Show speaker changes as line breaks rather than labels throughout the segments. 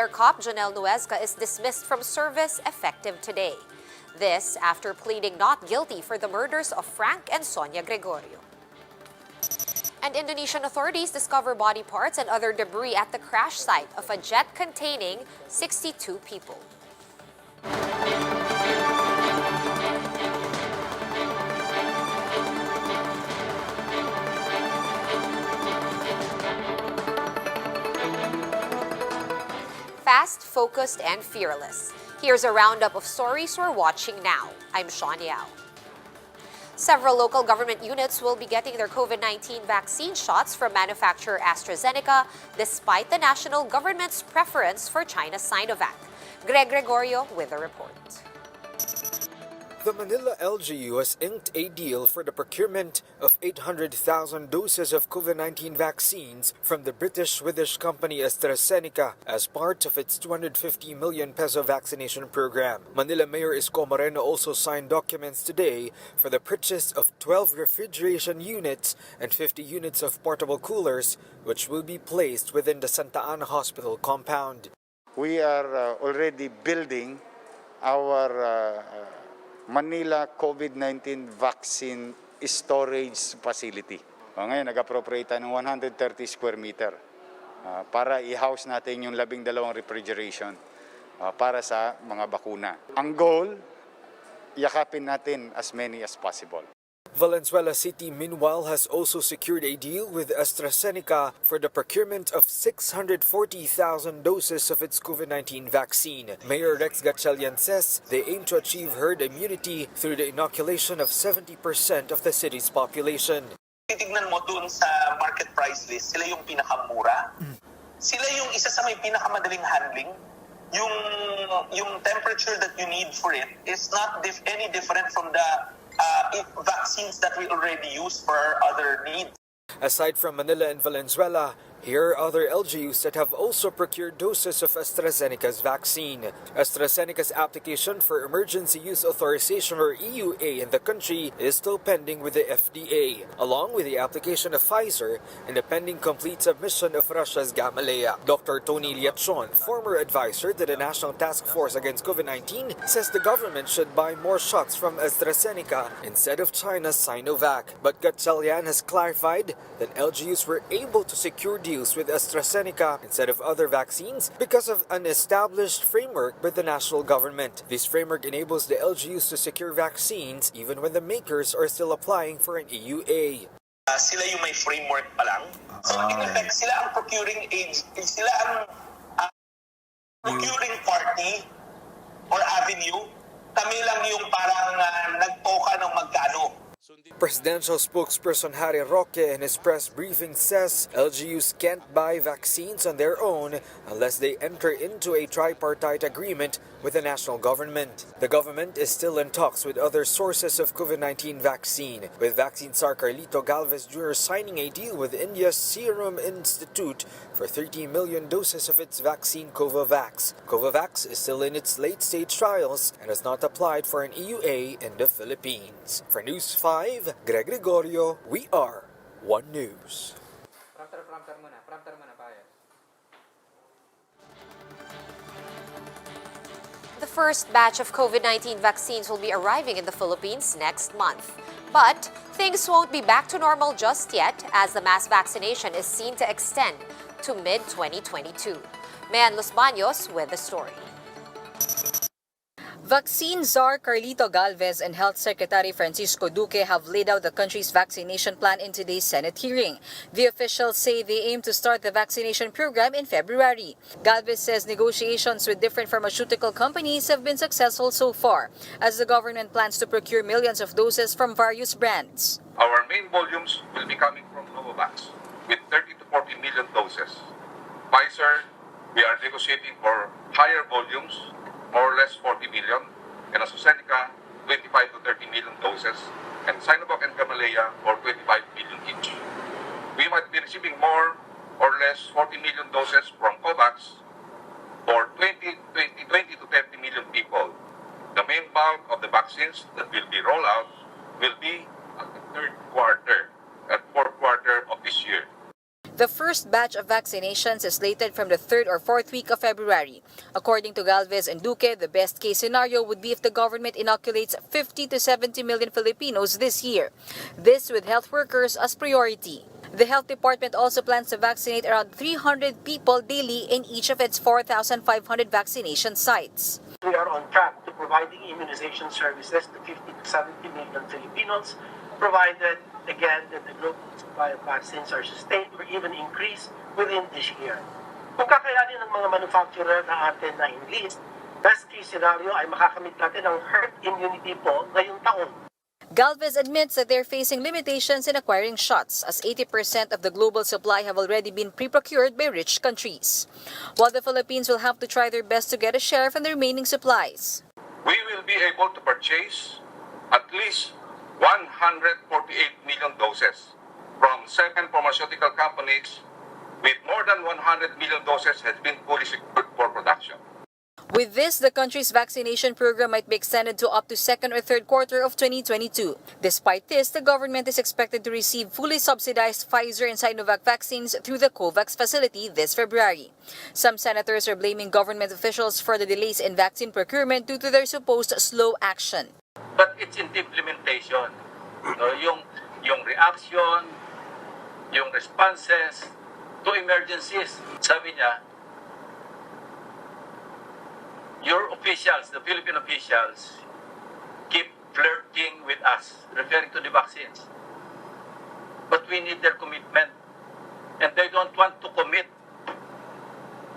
Cop Janelle Nuesca is dismissed from service effective today. This after pleading not guilty for the murders of Frank and Sonia Gregorio. And Indonesian authorities discover body parts and other debris at the crash site of a jet containing 62 people. Fast, focused, and fearless. Here's a roundup of stories we're watching now. I'm Sean Yao. Several local government units will be getting their COVID-19 vaccine shots from manufacturer AstraZeneca despite the national government's preference for China's Sinovac. Greg Gregorio with the report.
The Manila LGU has inked a deal for the procurement of 800,000 doses of COVID-19 vaccines from the British-Swedish company AstraZeneca as part of its 250 million peso vaccination program. Manila Mayor Isko Moreno also signed documents today for the purchase of 12 refrigeration units and 50 units of portable coolers, which will be placed within the Santa Ana Hospital compound.
We are already building our Manila COVID-19 vaccine storage facility. Ngayon, nag-appropriate tayo ng 130 square meter para i-house natin yung 12 refrigeration para sa mga bakuna. Ang goal, yakapin natin as many as possible.
Valenzuela City, meanwhile, has also secured a deal with AstraZeneca for the procurement of 640,000 doses of its COVID-19 vaccine. Mayor Rex Gatchalian says they aim to achieve herd immunity through the inoculation of 70% of the city's population.
Titignan mo dun sa market price list, sila yung pinakamura. Sila yung isa sa may pinakamadaling handling. Yung temperature that you need for it is not any different from the vaccines that we already use for our other needs.
Aside from Manila and Valenzuela, here are other LGUs that have also procured doses of AstraZeneca's vaccine. AstraZeneca's application for Emergency Use Authorization or EUA in the country is still pending with the FDA, along with the application of Pfizer and the pending complete submission of Russia's Gamaleya. Dr. Tony Liachon, former advisor to the National Task Force Against COVID-19, says the government should buy more shots from AstraZeneca instead of China's Sinovac. But Gatchalian has clarified that LGUs were able to secure deals with AstraZeneca instead of other vaccines because of an established framework by the national government. This framework enables the LGUs to secure vaccines even when the makers are still applying for an EUA.
Sila yung may framework pa lang. So in effect, sila ang procuring procuring party or avenue. Kami lang yung parang nagpoka ng magkano.
Presidential spokesperson Harry Roque in his press briefing says LGUs can't buy vaccines on their own unless they enter into a tripartite agreement with the national government. The government is still in talks with other sources of COVID-19 vaccine, with vaccine czar Carlito Galvez Jr. signing a deal with India's Serum Institute for 30 million doses of its vaccine Covovax. Covovax is still in its late-stage trials and has not applied for an EUA in the Philippines. For News 5, Greg Gregorio, we are One News.
The first batch of COVID-19 vaccines will be arriving in the Philippines next month. But things won't be back to normal just yet as the mass vaccination is seen to extend to mid-2022. Mayan Los Baños with the story.
Vaccine czar Carlito Galvez and Health Secretary Francisco Duque have laid out the country's vaccination plan in today's Senate hearing. The officials say they aim to start the vaccination program in February. Galvez says negotiations with different pharmaceutical companies have been successful so far, as the government plans to procure millions of doses from various brands.
Our main volumes will be coming from Novavax with 30 to 40 million doses. Pfizer, we are negotiating for higher volumes, more or less 40 million, and AstraZeneca, 25 to 30 million doses, and Sinovac and Gamaleya for 25 million each. We might be receiving more or less 40 million doses from COVAX for 20 to 30 million people. The main bulk of the vaccines that will be rolled out will be at the third quarter, at fourth quarter of this year.
The first batch of vaccinations is slated from the 3rd or 4th week of February. According to Galvez and Duque, the best case scenario would be if the government inoculates 50 to 70 million Filipinos this year. This with health workers as priority. The health department also plans to vaccinate around 300 people daily in each of its 4,500 vaccination sites.
We are on track to providing immunization services to 50 to 70 million Filipinos, provided, again, that the global supply of vaccines are sustained or even increased within this year. Kung kakayanin ng mga manufacturer na atin na enlist, best case scenario ay makakamit natin ang herd immunity po ngayong taon.
Galvez admits that they're facing limitations in acquiring shots, as 80% of the global supply have already been pre-procured by rich countries, while the Philippines will have to try their best to get a share from the remaining supplies.
We will be able to purchase at least 148 million doses from 7 pharmaceutical companies, with more than 100 million doses has been fully secured for production.
With this, the country's vaccination program might be extended to up to 2nd or 3rd quarter of 2022. Despite this, the government is expected to receive fully subsidized Pfizer and Sinovac vaccines through the COVAX facility this February. Some senators are blaming government officials for the delays in vaccine procurement due to their supposed slow action.
But it's in the implementation. Yung reaction, yung responses to emergencies. Sabi niya, your officials, the Philippine officials, keep flirting with us, referring to the vaccines. But we need their commitment. And they don't want to commit.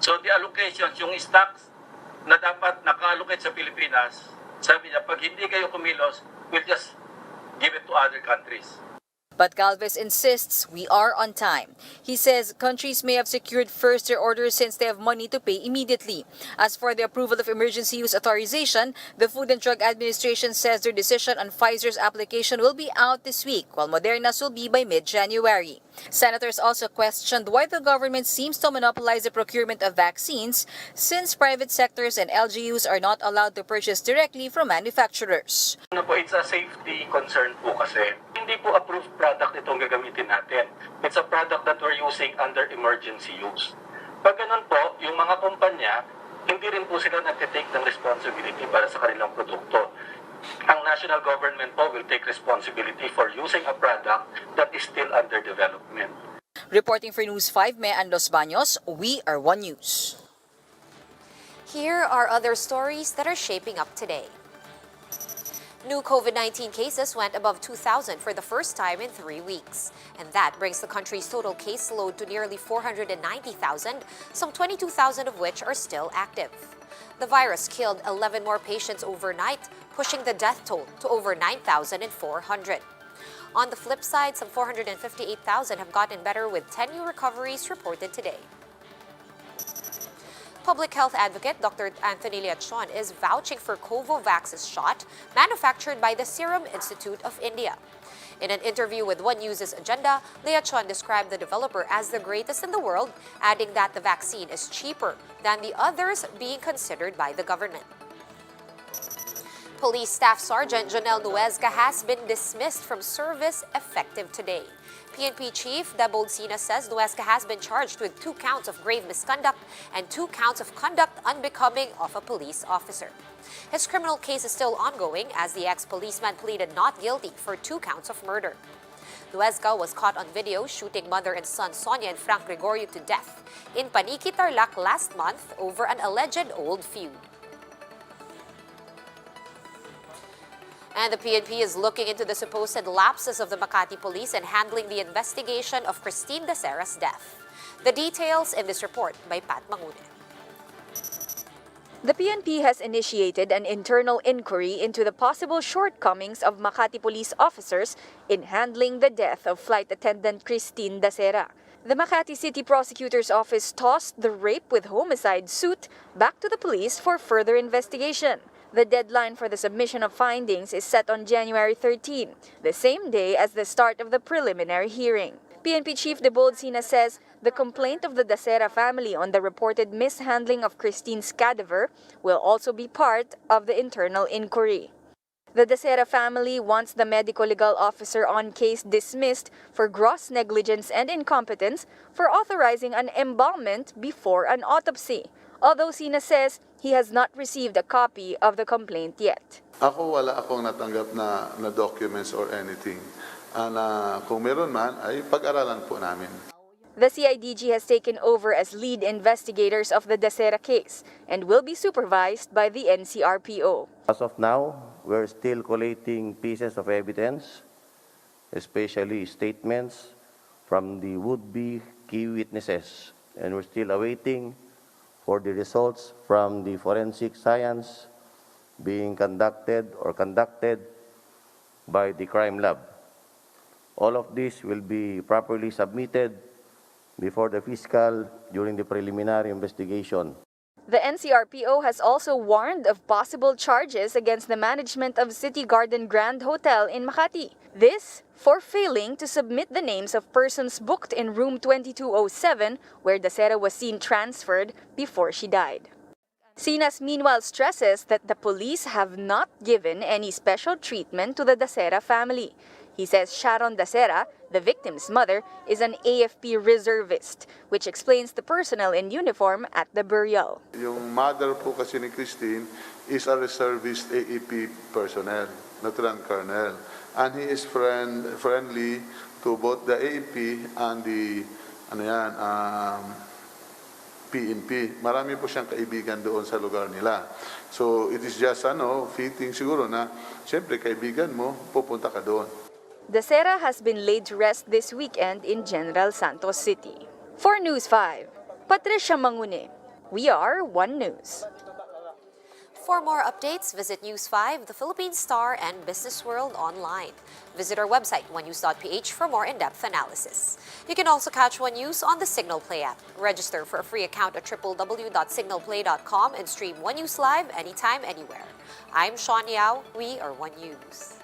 So the allocations, yung stocks na dapat naka-allocate sa Pilipinas, sabi niya, pag hindi kayo kumilos, we'll just give it to other countries.
But Galvez insists we are on time. He says countries may have secured first their orders since they have money to pay immediately. As for the approval of emergency use authorization, the Food and Drug Administration says their decision on Pfizer's application will be out this week, while Moderna's will be by mid-January. Senators also questioned why the government seems to monopolize the procurement of vaccines, since private sectors and LGUs are not allowed to purchase directly from manufacturers.
It's a safety concern po kasi hindi po approved product itong gagamitin natin. It's a product that we're using under emergency use. Pag ganun po, yung mga kumpanya, hindi rin po sila nagtitake ng responsibility para sa kanilang produkto. Ang national government po will take responsibility for using a product that is still under development.
Reporting for News 5, Mean Los Baños, we are One News.
Here are other stories that are shaping up today. New COVID-19 cases went above 2,000 for the first time in 3 weeks. And that brings the country's total caseload to nearly 490,000, some 22,000 of which are still active. The virus killed 11 more patients overnight, pushing the death toll to over 9,400. On the flip side, some 458,000 have gotten better with 10 new recoveries reported today. Public health advocate Dr. Anthony Leachon is vouching for Covovax's shot, manufactured by the Serum Institute of India. In an interview with One News's Agenda, Leachon described the developer as the greatest in the world, adding that the vaccine is cheaper than the others being considered by the government. Police Staff Sergeant Jonel Nuezca has been dismissed from service effective today. PNP Chief Debold Sina says Nuezca has been charged with 2 counts of grave misconduct and 2 counts of conduct unbecoming of a police officer. His criminal case is still ongoing as the ex-policeman pleaded not guilty for 2 counts of murder. Nuezca was caught on video shooting mother and son Sonia and Frank Gregorio to death in Paniki, Tarlac last month over an alleged old feud. And the PNP is looking into the supposed lapses of the Makati police in handling the investigation of Christine Dacera's death. The details in this report by Pat Mangune.
The PNP has initiated an internal inquiry into the possible shortcomings of Makati police officers in handling the death of flight attendant Christine Dacera. The Makati City Prosecutor's Office tossed the rape with homicide suit back to the police for further investigation. The deadline for the submission of findings is set on January 13, the same day as the start of the preliminary hearing. PNP Chief Debold Sina says the complaint of the Dacera family on the reported mishandling of Christine's cadaver will also be part of the internal inquiry. The Dasera family wants the medical legal officer on case dismissed for gross negligence and incompetence for authorizing an embalmment before an autopsy. Although Sina says he has not received a copy of the complaint yet.
Ako wala akong natanggap na documents or anything. Kung meron man, ay pag-aralan po namin.
The CIDG has taken over as lead investigators of the Dasera case and will be supervised by the NCRPO.
As of now, we're still collating pieces of evidence, especially statements from the would-be key witnesses, and we're still awaiting for the results from the forensic science being conducted by the crime lab. All of this will be properly submitted before the fiscal during the preliminary investigation.
The NCRPO has also warned of possible charges against the management of City Garden Grand Hotel in Makati. This for failing to submit the names of persons booked in room 2207 where Dasera was seen transferred before she died. Sinas meanwhile stresses that the police have not given any special treatment to the Dasera family. He says Sharon Dasera, the victim's mother, is an AFP reservist, which explains the personnel in uniform at the burial.
Yung mother po kasi ni Christine is a reservist AEP personnel, Lieutenant Colonel. And he is friendly to both the AEP and the PNP. Marami po siyang kaibigan doon sa lugar nila. So it is just fitting siguro na siyempre kaibigan mo, pupunta ka doon.
Dasera has been laid to rest this weekend in General Santos City. For News 5, Patricia Mangune. We are One News.
For more updates, visit News 5, The Philippine Star, and Business World online. Visit our website, onenews.ph, for more in-depth analysis. You can also catch One News on the Signal Play app. Register for a free account at www.signalplay.com and stream One News live anytime, anywhere. I'm Sean Yao. We are One News.